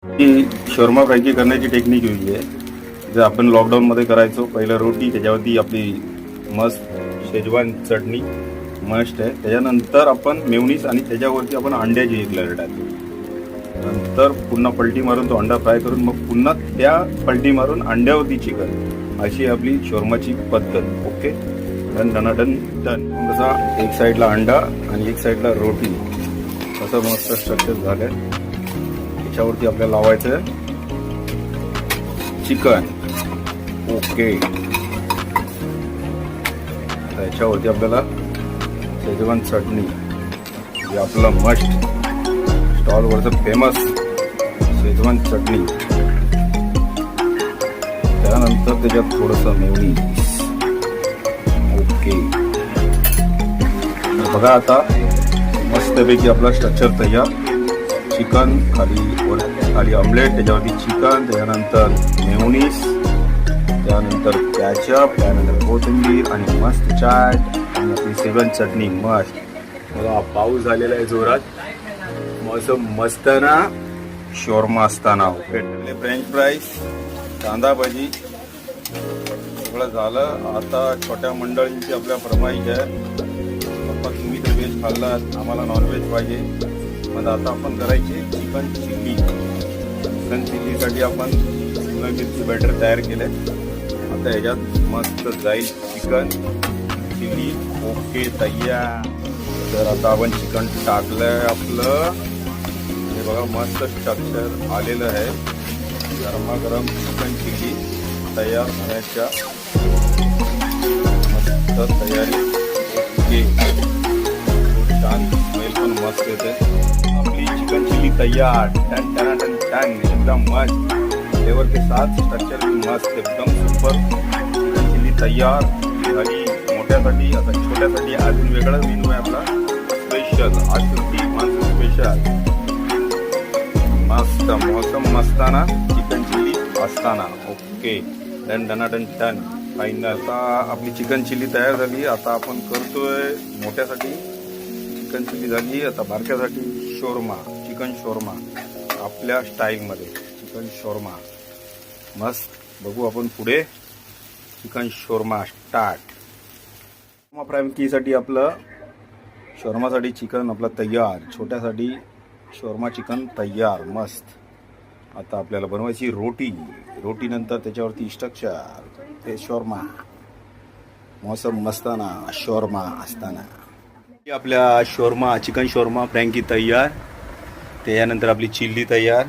ही शोरमा फ्रायची करण्याची टेक्निक वेगळी आहे. जर आपण लॉकडाऊनमध्ये करायचो, पहिलं रोटी, त्याच्यावरती आपली मस्त शेजवान चटणी मस्त आहे. त्याच्यानंतर आपण मेवनीस आणि त्याच्यावरती आपण अंड्याची एक लेयर टाकली. नंतर पुन्हा पलटी मारून तो अंडा फ्राय करून मग पुन्हा त्या पलटी मारून अंड्यावरती चिकन, अशी आपली शोरमाची पद्धत. Okay, done done done done. जसा एक साईडला अंडा आणि एक साईडला रोटी, असं मस्त स्ट्रक्चर झालंय. त्याच्यावरती आपल्याला लावायचं चिकन. ओके, त्याच्यावरती आपल्याला शेजवान चटणी, जे आपलं मस्ट स्टॉलवरचं फेमस शेजवान चटणी. त्यानंतर त्याच्यात थोडंसं मेयोनीज. ओके, बघा आता मस्तपैकी आपला स्ट्रक्चर तयार. चिकन खाली ऑमलेट, त्याच्यावरती चिकन, त्याच्यानंतर मेयोनीज, त्यानंतर कॅचअप, त्यानंतर कोथिंबीर आणि मस्त चाट आणि आपली शेजवान चटणी. मस्त बघा, पाऊस झालेला आहे जोरात. मस्त ना शोरमा असताना. ओके, फ्रेंच फ्राईज, कांदा भजी सगळं झालं. आता छोट्या मंडळींची आपल्या फरमाईश आहे, पप्पा तुम्ही तर व्हेज खाल्लात, आम्हाला नॉनव्हेज पाहिजे. मग आता आपण करायचे चिकन चिल्ली. चिकन चिल्लीसाठी आपण शिमला मिरची बॅटर तयार केले. आता ह्याच्यात मस्त जाईल चिकन चिल्ली. ओके, तयार. तर आता आपण चिकन टाकलंय आपलं. हे बघा मस्त स्ट्रक्चर आलेलं आहे. गरमागरम चिकन चिल्ली तयार होण्याच्या मस्त तयारी. ओके, छान स्मेल पण मस्त येते. आपली चिकन चिल्ली तयार. टन टन टन टन, एकदम मस्त फ्लेवर के साथ, स्ट्रक्चर भी मस्त, एकदम सुपर. चिकन चिल्ली तयार झाली. मोठ्यासाठी, आता छोट्यासाठी अजून वेगळा मेनू आहे आपला स्पेशल. आज सुट्टी मान्सून स्पेशल. मस्त मौसम मस्ताना चिकन चिल्ली असताना. Okay, done done done done. Final आता आपली चिकन चिल्ली तयार झाली. आता आपण करतोय मोठ्यासाठी चिकन चिल्ली झाली. आता बारक्यासाठी शोरमा, चिकन शोरमा आपल्या स्टाईलमध्ये. चिकन शोरमा मस्त. बघू आपण पुढे. चिकन शोरमा स्टार्ट. शोरमा फ्रायसाठी आपलं शोरमासाठी चिकन आपलं तयार. छोट्यासाठी शोरमा चिकन तयार. मस्त. आता आपल्याला बनवायची रोटी. रोटी नंतर त्याच्यावरती स्ट्रक्चर ते शोरमा. मौसम मस्ताना शोरमा असताना. आपल्या शोरमा, चिकन शोरमा फ्रँकी तयार. त्याच्यानंतर आपली चिल्ली तयार.